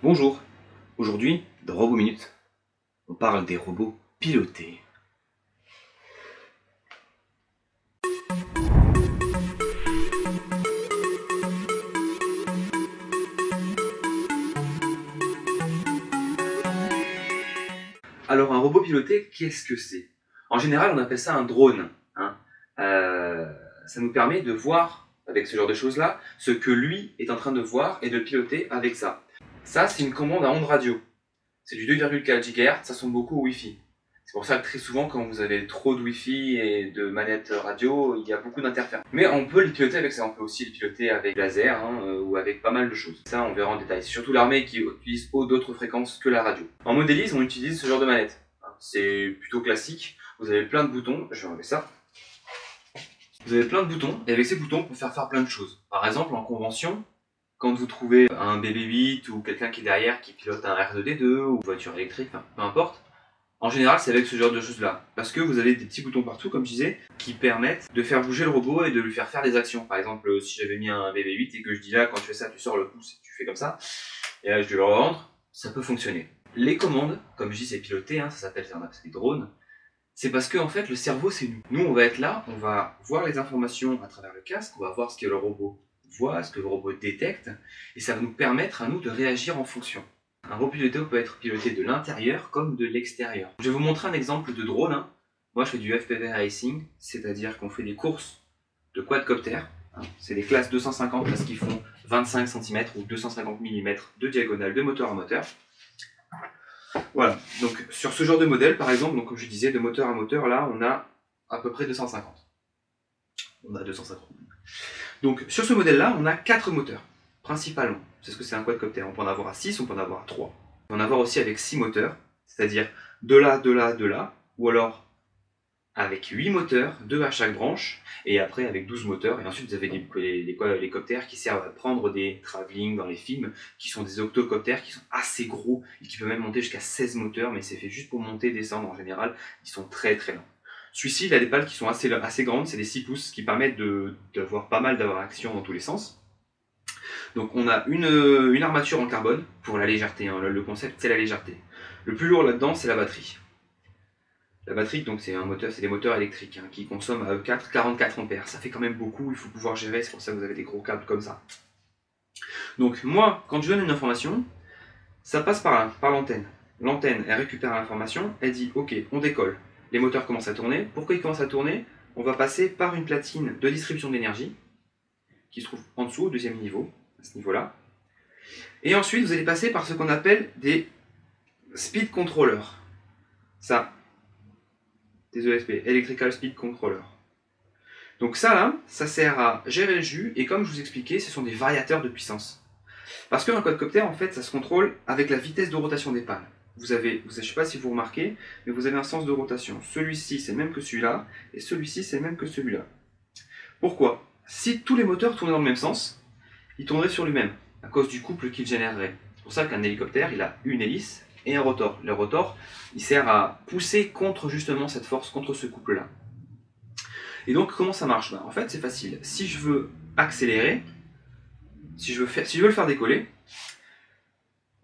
Bonjour, aujourd'hui, dans Robot Minute, on parle des robots pilotés. Alors un robot piloté, qu'est-ce que c'est? En général, on appelle ça un drone. Ça nous permet de voir, avec ce genre de choses-là, ce que lui est en train de voir et de le piloter avec ça. Ça, c'est une commande à ondes radio. C'est du 2,4 GHz, ça ressemble beaucoup au Wi-Fi. C'est pour ça que très souvent, quand vous avez trop de Wi-Fi et de manettes radio, il y a beaucoup d'interférences. Mais on peut le piloter avec ça, on peut aussi le piloter avec laser ou avec pas mal de choses. Ça, on verra en détail. C'est surtout l'armée qui utilise d'autres fréquences que la radio. En modélise, on utilise ce genre de manette. C'est plutôt classique. Vous avez plein de boutons. Je vais enlever ça. Vous avez plein de boutons, et avec ces boutons, on peut faire plein de choses. Par exemple, en convention, quand vous trouvez un BB-8 ou quelqu'un qui est derrière qui pilote un R2D2 ou une voiture électrique, enfin, peu importe, en général, c'est avec ce genre de choses-là. Parce que vous avez des petits boutons partout, comme je disais, qui permettent de faire bouger le robot et de lui faire des actions. Par exemple, si j'avais mis un BB-8 et que je dis là, quand tu fais ça, tu sors le pouce et tu fais comme ça, et là, je le rentre, ça peut fonctionner. Les commandes, comme je dis, c'est piloté, ça s'appelle des drones. C'est parce que en fait, le cerveau, c'est nous. Nous, on va être là, on va voir les informations à travers le casque, on va voir ce que le robot voit, ce que le robot détecte, et ça va nous permettre à nous de réagir en fonction. Un robot piloté peut être piloté de l'intérieur comme de l'extérieur. Je vais vous montrer un exemple de drone. Moi, je fais du FPV Racing, c'est-à-dire qu'on fait des courses de quadcopter. C'est des classes 250 parce qu'ils font 25 cm ou 250 mm de diagonale de moteur à moteur. Voilà, donc sur ce genre de modèle, par exemple, donc comme je disais, de moteur à moteur, là, on a à peu près 250. On a 250. Donc sur ce modèle-là, on a 4 moteurs, principalement. C'est ce que c'est un quadcopter. On peut en avoir à 6, on peut en avoir à 3. On peut en avoir aussi avec 6 moteurs, c'est-à-dire de là, ou alors avec 8 moteurs, 2 à chaque branche, et après avec 12 moteurs, et ensuite vous avez les coptères qui servent à prendre des travelling dans les films, qui sont des octocoptères, qui sont assez gros, et qui peuvent même monter jusqu'à 16 moteurs, mais c'est fait juste pour monter et descendre en général, ils sont très lents. Celui-ci, il a des pales qui sont assez grandes, c'est des 6 pouces, qui permettent d'avoir pas mal d'action dans tous les sens. Donc on a une armature en carbone, pour la légèreté, le concept c'est la légèreté. Le plus lourd là-dedans, c'est la batterie. La batterie, donc c'est des moteurs électriques qui consomment à E4 44 ampères. Ça fait quand même beaucoup, il faut pouvoir gérer, c'est pour ça que vous avez des gros câbles comme ça. Donc moi, quand je donne une information, ça passe par là, par l'antenne. L'antenne, elle récupère l'information, elle dit ok, on décolle. Les moteurs commencent à tourner. Pourquoi ils commencent à tourner? On va passer par une platine de distribution d'énergie, qui se trouve en dessous, au deuxième niveau, à ce niveau-là. Et ensuite, vous allez passer par ce qu'on appelle des speed controllers. Ça, des ESP, Electrical Speed Controller. Donc ça là, ça sert à gérer le jus, et comme je vous expliquais, ce sont des variateurs de puissance. Parce qu'un quadcopter, en fait, ça se contrôle avec la vitesse de rotation des pales. Je ne sais pas si vous remarquez, mais vous avez un sens de rotation. Celui-ci, c'est le même que celui-là, et celui-ci, c'est le même que celui-là. Pourquoi? Si tous les moteurs tournaient dans le même sens, ils tourneraient sur lui-même, à cause du couple qu'il générerait. C'est pour ça qu'un hélicoptère, il a une hélice et un rotor. Le rotor, il sert à pousser contre justement cette force, contre ce couple-là. Et donc, comment ça marche? En fait, c'est facile. Si je veux accélérer, si je veux le faire décoller,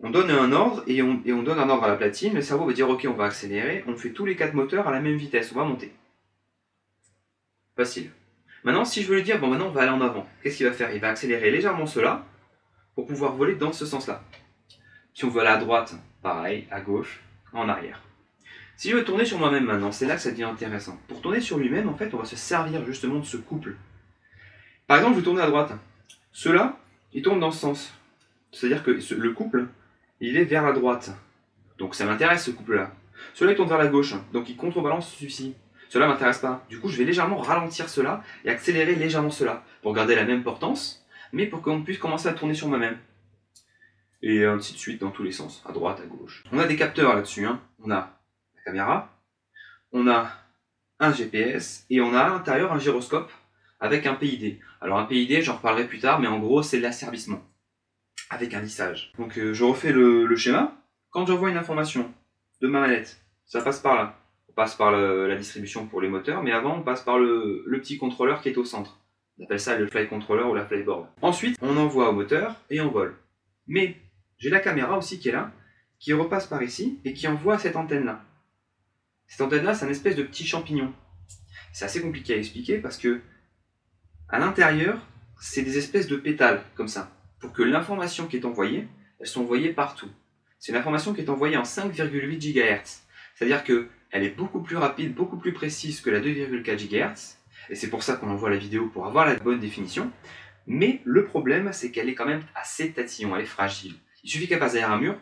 on donne un ordre et on donne un ordre à la platine. Le cerveau va dire ok, on va accélérer. On fait tous les 4 moteurs à la même vitesse. On va monter. Facile. Maintenant, si je veux lui dire bon, maintenant on va aller en avant, qu'est-ce qu'il va faire? Il va accélérer légèrement cela pour pouvoir voler dans ce sens-là. Si on veut aller à droite, pareil, à gauche, en arrière. Si je veux tourner sur moi-même maintenant, c'est là que ça devient intéressant. Pour tourner sur lui-même, en fait, on va se servir justement de ce couple. Par exemple, je veux tourner à droite. Ceux-là, ils tournent dans ce sens. C'est-à-dire que le couple, il est vers la droite. Donc ça m'intéresse ce couple-là. Ceux-là, ils tournent vers la gauche. Donc ils contrebalancent celui-ci. Cela ne m'intéresse pas. Du coup, je vais légèrement ralentir cela et accélérer légèrement cela. Pour garder la même portance, mais pour qu'on puisse commencer à tourner sur moi-même. Et ainsi de suite dans tous les sens, à droite, à gauche. On a des capteurs là-dessus. On a la caméra, on a un GPS et on a à l'intérieur un gyroscope avec un PID. Alors un PID, j'en reparlerai plus tard, mais en gros c'est l'asservissement avec un lissage. Donc je refais le schéma. Quand j'envoie une information de ma manette, ça passe par là. On passe par la distribution pour les moteurs, mais avant on passe par le petit contrôleur qui est au centre. On appelle ça le flight controller ou la flightboard. Ensuite, on envoie au moteur et on vole. Mais j'ai la caméra aussi qui est là, qui repasse par ici et qui envoie cette antenne-là. Cette antenne-là, c'est un espèce de petit champignon. C'est assez compliqué à expliquer parce que à l'intérieur, c'est des espèces de pétales, comme ça, pour que l'information qui est envoyée, elle soit envoyée partout. C'est une information qui est envoyée en 5,8 GHz. C'est-à-dire qu'elle est beaucoup plus rapide, beaucoup plus précise que la 2,4 GHz, et c'est pour ça qu'on envoie la vidéo pour avoir la bonne définition. Mais le problème, c'est qu'elle est quand même assez tatillon, elle est fragile. Il suffit qu'elle passe derrière un mur,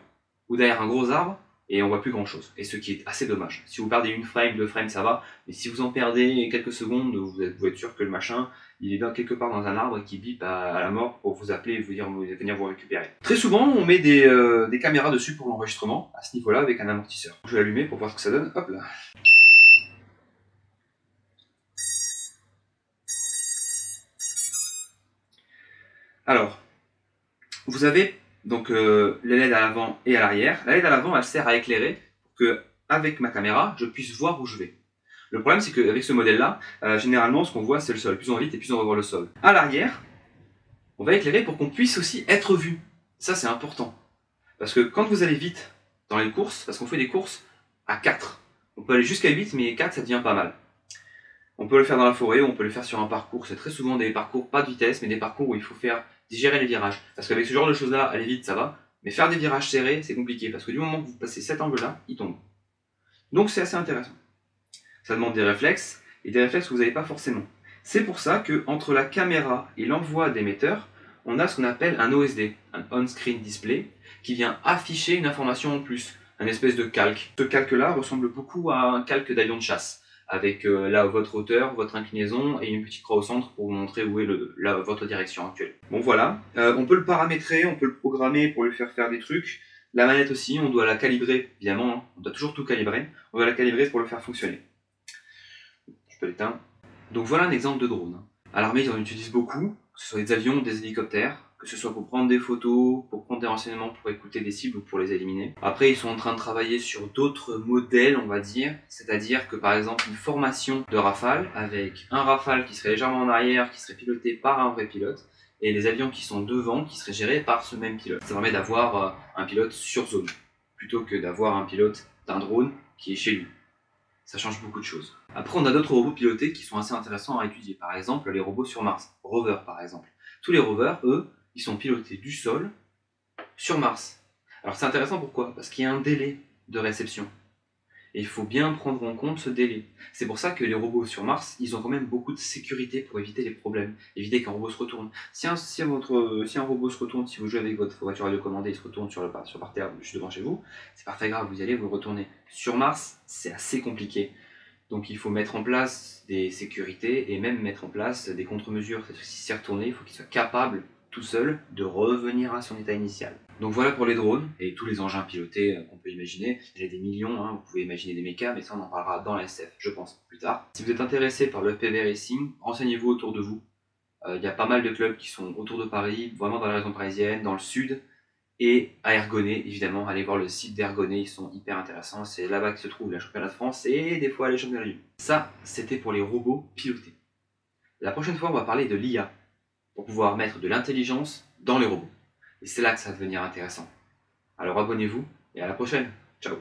ou derrière un gros arbre, et on voit plus grand chose. Et ce qui est assez dommage. Si vous perdez une frame, deux frames, ça va. Mais si vous en perdez quelques secondes, vous êtes sûr que le machin, il est quelque part dans un arbre et qui bip à la mort pour vous appeler et vous dire venir vous récupérer. Très souvent, on met des caméras dessus pour l'enregistrement, à ce niveau-là, avec un amortisseur. Je vais l'allumer pour voir ce que ça donne. Hop là. Alors, vous avez donc les LED à l'avant et à l'arrière. La LED à l'avant, elle sert à éclairer pour que, avec ma caméra, je puisse voir où je vais. Le problème, c'est qu'avec ce modèle-là, généralement, ce qu'on voit, c'est le sol. Plus on va vite et plus on va voir le sol. À l'arrière, on va éclairer pour qu'on puisse aussi être vu. Ça, c'est important. Parce que quand vous allez vite dans les courses, parce qu'on fait des courses à 4, on peut aller jusqu'à 8, mais 4, ça devient pas mal. On peut le faire dans la forêt, on peut le faire sur un parcours. C'est très souvent des parcours, pas de vitesse, mais des parcours où il faut faire digérer les virages. Parce qu'avec ce genre de choses-là, aller vite, ça va. Mais faire des virages serrés, c'est compliqué. Parce que du moment que vous passez cet angle-là, il tombe. Donc c'est assez intéressant. Ça demande des réflexes, et des réflexes que vous n'avez pas forcément. C'est pour ça qu'entre la caméra et l'envoi d'émetteur, on a ce qu'on appelle un OSD, un On-Screen Display, qui vient afficher une information en plus, un espèce de calque. Ce calque-là ressemble beaucoup à un calque d'avion de chasse, avec là votre hauteur, votre inclinaison et une petite croix au centre pour vous montrer où est votre direction actuelle. Bon voilà, on peut le paramétrer, on peut le programmer pour lui faire des trucs. La manette aussi, on doit la calibrer, évidemment, hein. On doit toujours tout calibrer, on doit la calibrer pour le faire fonctionner. Je peux l'éteindre. Donc voilà un exemple de drone. À l'armée, ils en utilisent beaucoup, que ce soit des avions, des hélicoptères, que ce soit pour prendre des photos, pour prendre des renseignements, pour écouter des cibles ou pour les éliminer. Après, ils sont en train de travailler sur d'autres modèles, on va dire, c'est-à-dire que par exemple une formation de Rafale, avec un Rafale qui serait légèrement en arrière, qui serait piloté par un vrai pilote, et les avions qui sont devant, qui seraient gérés par ce même pilote. Ça permet d'avoir un pilote sur zone, plutôt que d'avoir un pilote d'un drone qui est chez lui. Ça change beaucoup de choses. Après, on a d'autres robots pilotés qui sont assez intéressants à étudier. Par exemple, les robots sur Mars, rovers par exemple. Tous les rovers, eux, ils sont pilotés du sol sur Mars. Alors c'est intéressant pourquoi? Parce qu'il y a un délai de réception. Et il faut bien prendre en compte ce délai. C'est pour ça que les robots sur Mars, ils ont quand même beaucoup de sécurité pour éviter les problèmes. Éviter qu'un robot se retourne. Si un robot se retourne, si vous jouez avec votre voiture radiocommandée, il se retourne sur par terre, juste devant chez vous, c'est pas très grave, vous y allez, vous le retournez. Sur Mars, c'est assez compliqué. Donc il faut mettre en place des sécurités et même mettre en place des contre-mesures. Si c'est retourné, il faut qu'il soit capable, tout seul, de revenir à son état initial. Donc voilà pour les drones et tous les engins pilotés qu'on peut imaginer. Il y a des millions, hein, vous pouvez imaginer des mechas, mais ça on en parlera dans la SF, je pense, plus tard. Si vous êtes intéressé par le FPV Racing, renseignez-vous autour de vous. Il y a pas mal de clubs qui sont autour de Paris, vraiment dans la région parisienne, dans le sud, et à Ergonay, évidemment. Allez voir le site d'Ergonay, ils sont hyper intéressants. C'est là-bas que se trouve la championnat de France et des fois les championnats du monde. Ça, c'était pour les robots pilotés. La prochaine fois, on va parler de l'IA, pour pouvoir mettre de l'intelligence dans les robots. Et c'est là que ça va devenir intéressant. Alors abonnez-vous et à la prochaine. Ciao.